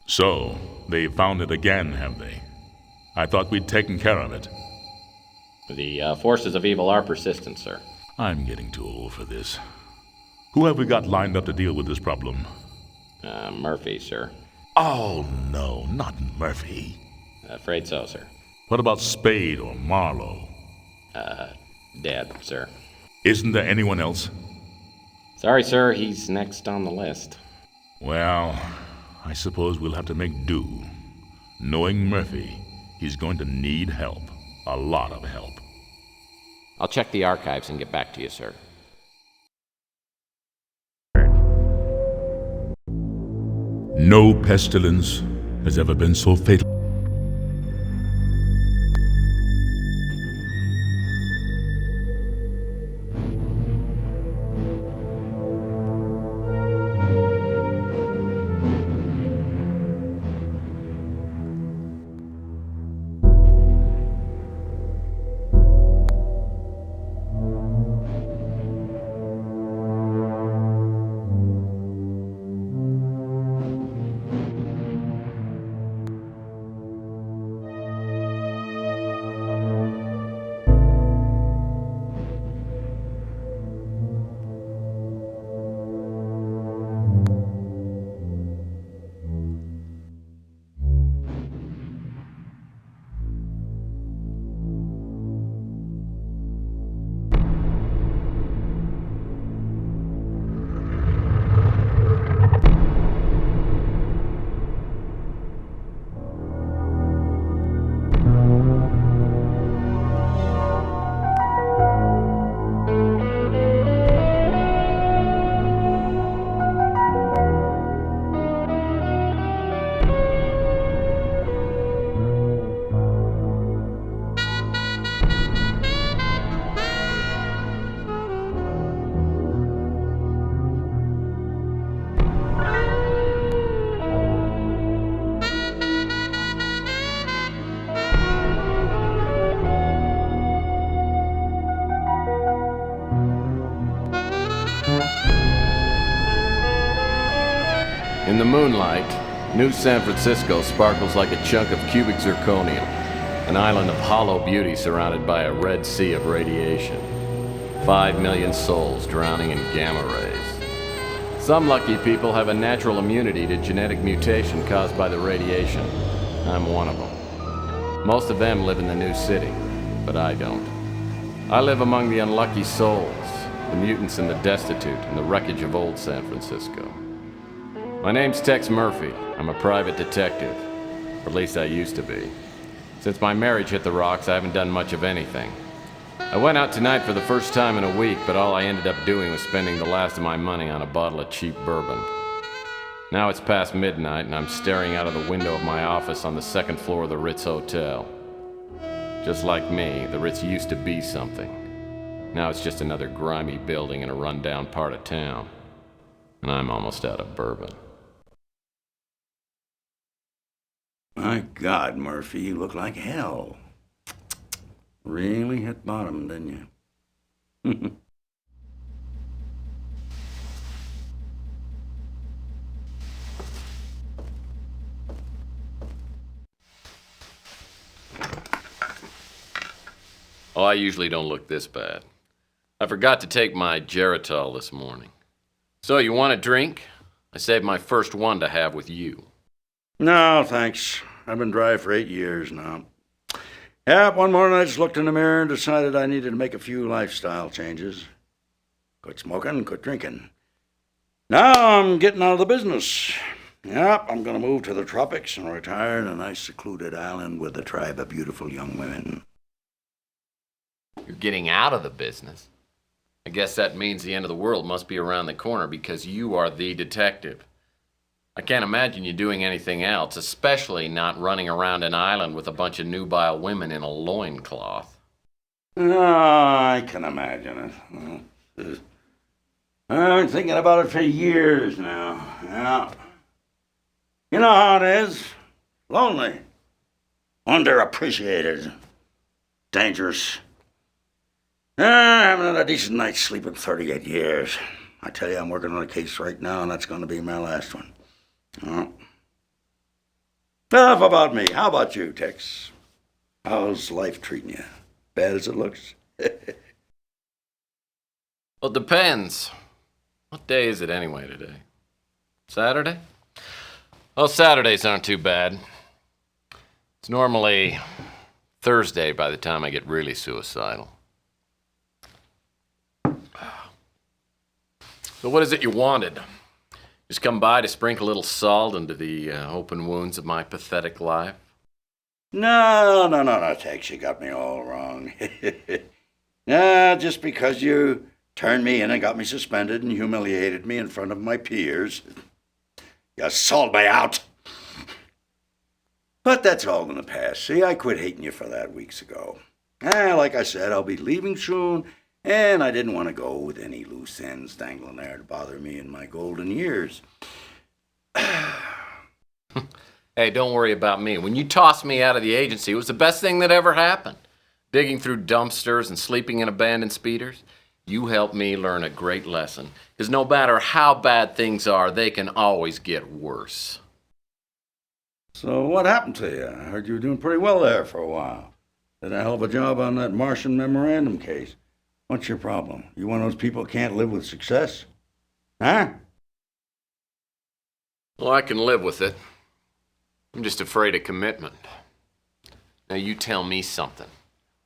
So, they found it again, have they? I thought we'd taken care of it. The forces of evil are persistent, sir. I'm getting too old for this. Who have we got lined up to deal with this problem? Murphy, sir. Oh, no, not Murphy. Afraid so, sir. What about Spade or Marlowe? Dead, sir. Isn't there anyone else? Sorry, sir, he's next on the list. Well, I suppose we'll have to make do. Knowing Murphy, he's going to need help. A lot of help. I'll check the archives and get back to you, sir. No pestilence has ever been so fatal. In the moonlight, New San Francisco sparkles like a chunk of cubic zirconium, an island of hollow beauty surrounded by a red sea of radiation. 5 million souls drowning in gamma rays. Some lucky people have a natural immunity to genetic mutation caused by the radiation. I'm one of them. Most of them live in the new city, but I don't. I live among the unlucky souls, the mutants and the destitute, and the wreckage of old San Francisco. My name's Tex Murphy. I'm a private detective. Or at least I used to be. Since my marriage hit the rocks, I haven't done much of anything. I went out tonight for the first time in a week, but all I ended up doing was spending the last of my money on a bottle of cheap bourbon. Now it's past midnight, and I'm staring out of the window of my office on the second floor of the Ritz Hotel. Just like me, the Ritz used to be something. Now it's just another grimy building in a rundown part of town. And I'm almost out of bourbon. My God, Murphy, you look like hell. Really hit bottom, didn't you? Oh, I usually don't look this bad. I forgot to take my Geritol this morning. So, you want a drink? I saved my first one to have with you. No, thanks. I've been dry for 8 years now. Yeah, one morning I just looked in the mirror and decided I needed to make a few lifestyle changes. Quit smoking, quit drinking. Now I'm getting out of the business. Yep, I'm going to move to the tropics and retire in a nice secluded island with a tribe of beautiful young women. You're getting out of the business? I guess that means the end of the world must be around the corner because you are the detective. I can't imagine you doing anything else, especially not running around an island with a bunch of nubile women in a loincloth. Oh, I can imagine it. I've been thinking about it for years now. Yeah. You know how it is. Lonely. Underappreciated. Dangerous. I haven't had a decent night's sleep in 38 years. I tell you, I'm working on a case right now, and that's going to be my last one. Oh. Enough about me. How about you, Tex? How's life treating you? Bad as it looks? Well, it depends. What day is it anyway today? Saturday? Well, Saturdays aren't too bad. It's normally Thursday by the time I get really suicidal. So what is it you wanted? Just come by to sprinkle a little salt into the open wounds of my pathetic life? No, Tex, you got me all wrong. Nah, just because you turned me in and got me suspended and humiliated me in front of my peers, you sold me out. But that's all gonna pass. See, I quit hating you for that weeks ago. Like I said, I'll be leaving soon, and I didn't want to go with any loose ends dangling there to bother me in my golden years. Hey, don't worry about me. When you tossed me out of the agency, it was the best thing that ever happened. Digging through dumpsters and sleeping in abandoned speeders, you helped me learn a great lesson. Because no matter how bad things are, they can always get worse. So what happened to you? I heard you were doing pretty well there for a while. Did a hell of a job on that Martian memorandum case. What's your problem? You one of those people who can't live with success? Huh? Well, I can live with it. I'm just afraid of commitment. Now you tell me something.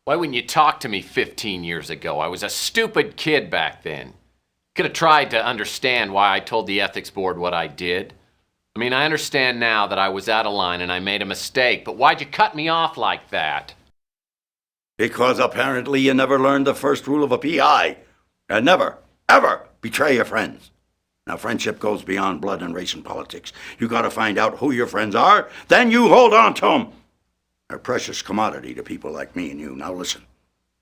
Why wouldn't you talk to me 15 years ago? I was a stupid kid back then. Could have tried to understand why I told the ethics board what I did. I mean, I understand now that I was out of line and I made a mistake, but why'd you cut me off like that? Because apparently you never learned the first rule of a PI. And never, ever betray your friends. Now, friendship goes beyond blood and race and politics. You gotta find out who your friends are, then you hold on to them. They're a precious commodity to people like me and you. Now listen,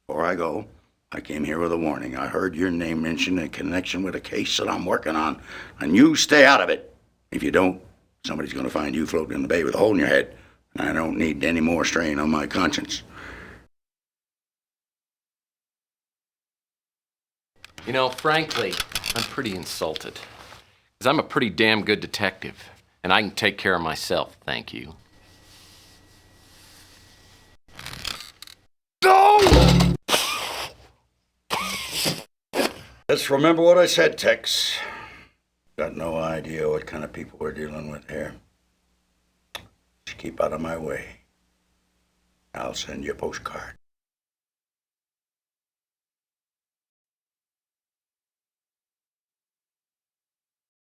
before I go, I came here with a warning. I heard your name mentioned in connection with a case that I'm working on, and you stay out of it. If you don't, somebody's gonna find you floating in the bay with a hole in your head. And I don't need any more strain on my conscience. You know, frankly, I'm pretty insulted. Because I'm a pretty damn good detective, and I can take care of myself, thank you. No! Just remember what I said, Tex. Got no idea what kind of people we're dealing with here. Just keep out of my way. I'll send you a postcard.